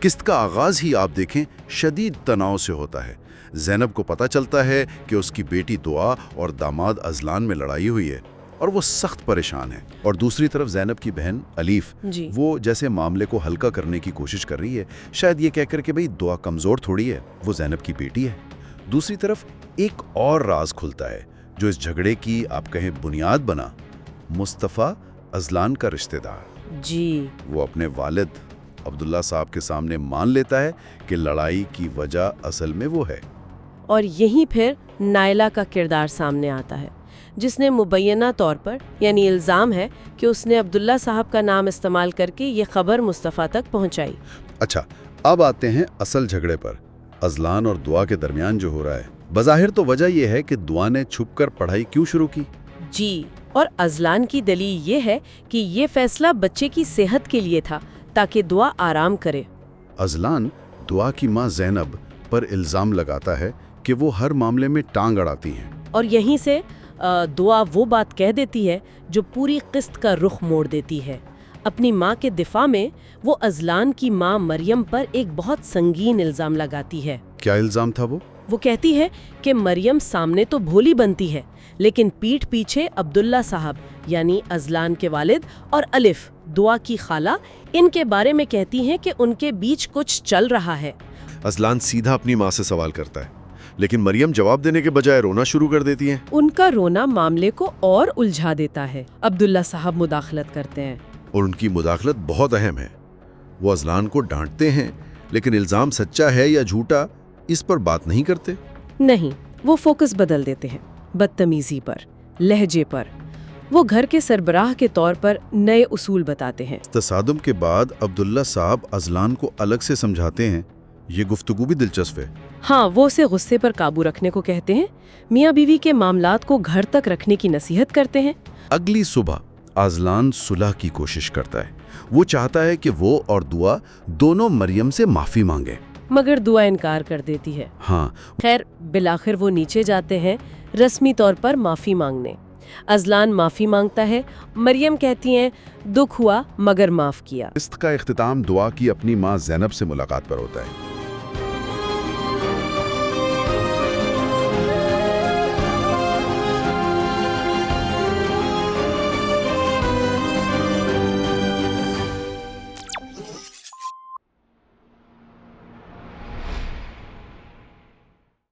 قسط کا آغاز ہی آپ دیکھیں شدید تناؤ سے ہوتا ہے۔ زینب کو پتہ چلتا ہے کہ اس کی بیٹی دعا اور داماد ازلان میں لڑائی ہوئی ہے اور وہ سخت پریشان ہے۔ اور دوسری طرف زینب کی بہن الیف وہ جیسے معاملے کو ہلکا کرنے کی کوشش کر رہی ہے، شاید یہ کہہ کر کہ بھئی دعا کمزور تھوڑی ہے، وہ زینب کی بیٹی ہے۔ دوسری طرف ایک اور راز کھلتا ہے جو اس جھگڑے کی آپ کہیں بنیاد بنا، مصطفیٰ ازلان کا رشتہ دار۔ وہ اپنے والد عبداللہ صاحب کے سامنے مان لیتا ہے کہ لڑائی کی وجہ اصل میں وہ ہے۔ اور یہیں پھر نائلہ کا کردار سامنے آتا ہے، جس نے مبینہ طور پر یعنی الزام ہے کہ اس نے عبداللہ صاحب کا نام استعمال کر کے یہ خبر مصطفیٰ تک پہنچائی۔ اچھا، اب آتے ہیں اصل جھگڑے پر، ازلان اور دعا کے درمیان جو ہو رہا ہے۔ بظاہر تو وجہ یہ ہے کہ دعا نے چھپ کر پڑھائی کیوں شروع کی؟ اور ازلان کی دلیل یہ ہے کہ یہ فیصلہ بچے کی صحت کے لیے تھا تاکہ دعا آرام کرے۔ ازلان دعا کی ماں زینب پر الزام لگاتا ہے کہ وہ ہر معاملے میں ٹانگ اڑاتی ہیں، اور یہیں سے دعا وہ بات کہہ دیتی ہے جو پوری قسط کا رخ موڑ دیتی ہے۔ اپنی ماں کے دفاع میں وہ ازلان کی ماں مریم پر ایک بہت سنگین الزام لگاتی ہے۔ کیا الزام تھا وہ کہتی ہے کہ مریم سامنے تو بھولی بنتی ہے، لیکن پیٹھ پیچھے عبداللہ صاحب یعنی ازلان کے والد اور الف دعا کی خالہ ان کے بارے میں کہتی ہیں کہ ان کے بیچ کچھ چل رہا ہے۔ ازلان سیدھا اپنی ماں سے سوال کرتا ہے، لیکن مریم جواب دینے کے بجائے رونا شروع کر دیتی ہیں۔ ان کا رونا معاملے کو اور الجھا دیتا ہے۔ عبداللہ صاحب مداخلت کرتے ہیں، اور ان کی مداخلت بہت اہم ہے۔ وہ ازلان کو ڈانٹتے ہیں، لیکن الزام سچا ہے یا جھوٹا اس پر بات نہیں کرتے۔ نہیں، وہ فوکس بدل دیتے ہیں، بدتمیزی پر، لہجے پر۔ وہ گھر کے سربراہ کے طور پر نئے اصول بتاتے ہیں۔ تصادم کے بعد عبداللہ صاحب ازلان کو الگ سے سمجھاتے ہیں۔ یہ گفتگو بھی دلچسپ ہے۔ ہاں، وہ اسے غصے پر قابو رکھنے کو کہتے ہیں، میاں بیوی کے معاملات کو گھر تک رکھنے کی نصیحت کرتے ہیں۔ اگلی صبح ازلان صلح کی کوشش کرتا ہے۔ وہ چاہتا ہے کہ وہ اور دعا دونوں مریم سے معافی مانگیں، مگر دعا انکار کر دیتی ہے۔ خیر، بالآخر وہ نیچے جاتے ہیں رسمی طور پر معافی مانگنے۔ ازلان معافی مانگتا ہے، مریم کہتی ہیں دکھ ہوا مگر معاف کیا۔ قسط کا اختتام دعا کی اپنی ماں زینب سے ملاقات پر ہوتا ہے۔